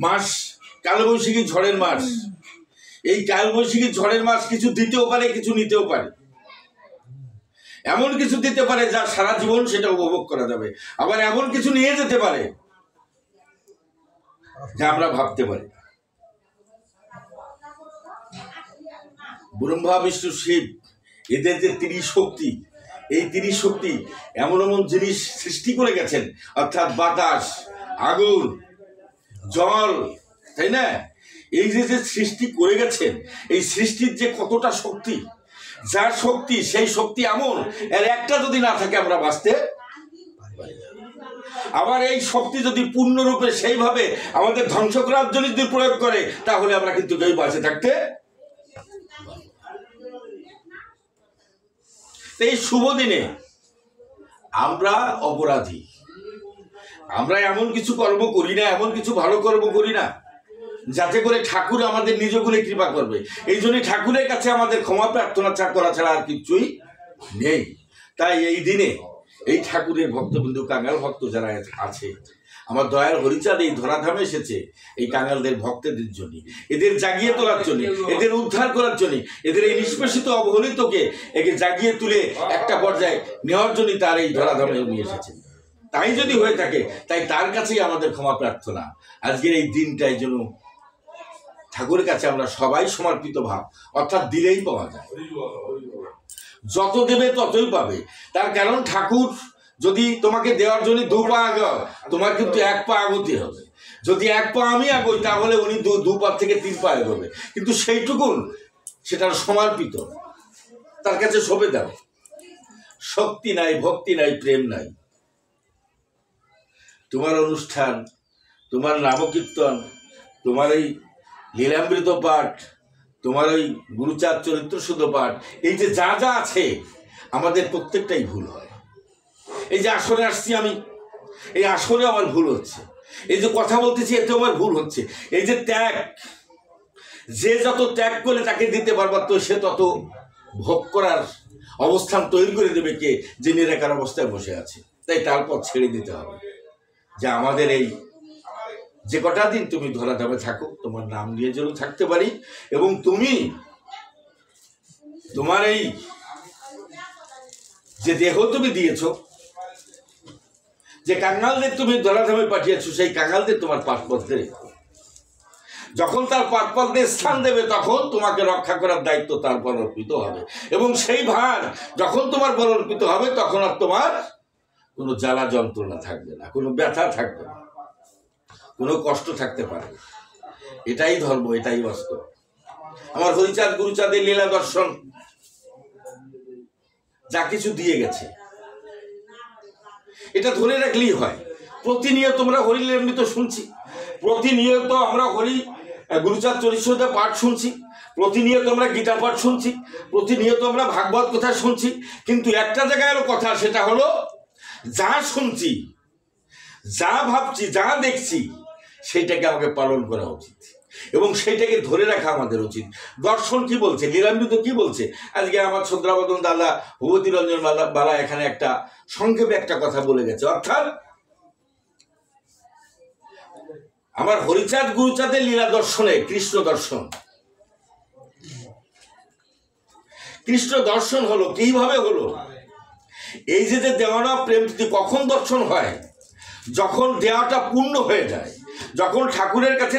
মাস কালবৈশাখী ঝড়ের মাস। এই কালবৈশাখী ঝড়ের মাস কিছু দিতেও পারে, কিছু নিতেও পারে। এমন কিছু দিতে পারে যা সারা জীবন সেটা উপভোগ করা যাবে, আবার এমন কিছু নিয়ে যেতে পারে যা আমরা ভাবতে পারি। ব্রহ্মা বিষ্ণু শিব এদের যে 30 শক্তি, এই 30 শক্তি এমন এমন জিনিস সৃষ্টি করে গেছেন, অর্থাৎ বাতাস, আগুন, জল, তাই না? এই যে সৃষ্টি করে গেছেন, এই সৃষ্টির যে কতটা শক্তি, যার শক্তি সেই শক্তি এমন, এর একটা যদি না থাকে আমরা বাঁচতে পারি না। আবার এই শক্তি যদি পূর্ণরূপে সেইভাবে আমাদের ধ্বংস করার জন্য যদি প্রয়োগ করে, তাহলে আমরা কিন্তু কেউ বাঁচে থাকতে। এই শুভ দিনে আমরা অপরাধী, আমরা এমন কিছু কর্ম করি না, এমন কিছু ভালো কর্ম করি না যাতে করে ঠাকুর আমাদের নিজ গুণে কৃপা করবে। এই জন্য ঠাকুরের কাছে আমাদের ক্ষমা প্রার্থনা করা ছাড়া আর কিছুই নেই। তাই এই দিনে এই ঠাকুরের ভক্তবৃন্দ, কাঙাল ভক্ত যারা আছে, আমার দয়াল হরিচাঁদ এই ধরাধামে এসেছে এই কাঙালদের ভক্তদের জন্য, এদের জাগিয়ে তোলার জন্য, এদের উদ্ধার করার জন্য, এদের এই নিষ্পেষিত অবহেলিতকে একে জাগিয়ে তুলে একটা পর্যায়ে নেওয়ার জন্য তার এই ধরাধামে নিয়ে এসেছেন। তাই যদি হয়ে থাকে, তাই তার কাছেই আমাদের ক্ষমা প্রার্থনা। আজকের এই দিনটাই যেন ঠাকুরের কাছে আমরা সবাই সমর্পিত ভাব, অর্থাৎ দিলেই পাওয়া যায়, যত দেবে ততই পাবে। তার কারণ ঠাকুর যদি তোমাকে দেওয়ার জন্য 2 পা আগাও, তোমার কিন্তু 1 পা আগতে হবে। যদি 1 পা আমি আগাই, তাহলে উনি 2 পা থেকে 3 পা এগোবে, কিন্তু সেইটুকুন সেটার সমর্পিত, তার কাছে সঁপে দাও। শক্তি নাই, ভক্তি নাই, প্রেম নাই। তোমার অনুষ্ঠান, তোমার নামকীর্তন, তোমার এই লীলামৃত পাঠ, তোমার ওই গুরুচাঁদ চরিত্র শুদ্ধ পাঠ, এই যে যা যা আছে, আমাদের প্রত্যেকটাই ভুল হয়। এই যে আসরে আসছি আমি, এই আসরে আমার ভুল হচ্ছে। এই যে কথা বলতেছি, এতেও আমার ভুল হচ্ছে। এই যে ত্যাগ, যে যত ত্যাগ করে তাকে দিতে পারবার, তো সে তত ভোগ করার অবস্থান তৈরি করে দেবে কে, যে নিরাকার অবস্থায় বসে আছে। তাই তার পথ ছেড়ে দিতে হবে। যে আমাদের এই যে কটা দিন তুমি ধরাধামে থাকো, তোমার নাম নিয়ে যেন থাকতে পারি, এবং তুমি তোমার এই যে দেহ তুমি দিয়েছ, যে কাঙালদের তুমি ধরাধামে পাঠিয়েছো, সেই কাঙালদের তোমার পাঠপথে রেখো। যখন তার পাঠপথে স্থান দেবে, তখন তোমাকে রক্ষা করার দায়িত্ব তার পর অর্পিত হবে, এবং সেই ভার যখন তোমার পর অর্পিত হবে, তখন আর তোমার কোনো জ্বালা যন্ত্রণা থাকবে না, কোনো ব্যথা থাকবে না, কোনো কষ্ট থাকতে পারে। এটাই ধর্ম, এটাই বাস্তব। আমার হরিচাঁদ গুরুচাঁদের লীলা দর্শন যা কিছু দিয়ে গেছে, এটা ধরে রাখলেই হয়। প্রতিনিয়ত আমরা হরিলীলামৃত শুনছি, প্রতিনিয়ত আমরা গুরুচাঁদ চরিত্র পাঠ শুনছি, প্রতিনিয়ত আমরা গীতা পাঠ শুনছি, প্রতিনিয়ত আমরা ভাগবত কথা শুনছি, কিন্তু একটা জায়গায় কথা, সেটা হলো যা শুনছি, যা ভাবছি, যা দেখছি, সেইটাকে আমাকে পালন করা উচিত, এবং সেইটাকে ধরে রাখা আমাদের উচিত। দর্শন কি বলছে, লীলামৃত কি বলছে? আজকে আমার চন্দ্রাবদন দাদা, ভূপতি রঞ্জন বালা এখানে একটা সংক্ষেপে একটা কথা বলে গেছে, অর্থাৎ আমার হরিচাঁদ গুরুচাঁদের লীলা দর্শনে কৃষ্ণ দর্শন। কৃষ্ণ দর্শন হলো কিভাবে হলো? এই যে দেওয়ানা প্রেম কখন দর্শন হয়? যখন দেওয়াটা পূর্ণ হয়ে যায়, যখন ঠাকুরের কাছে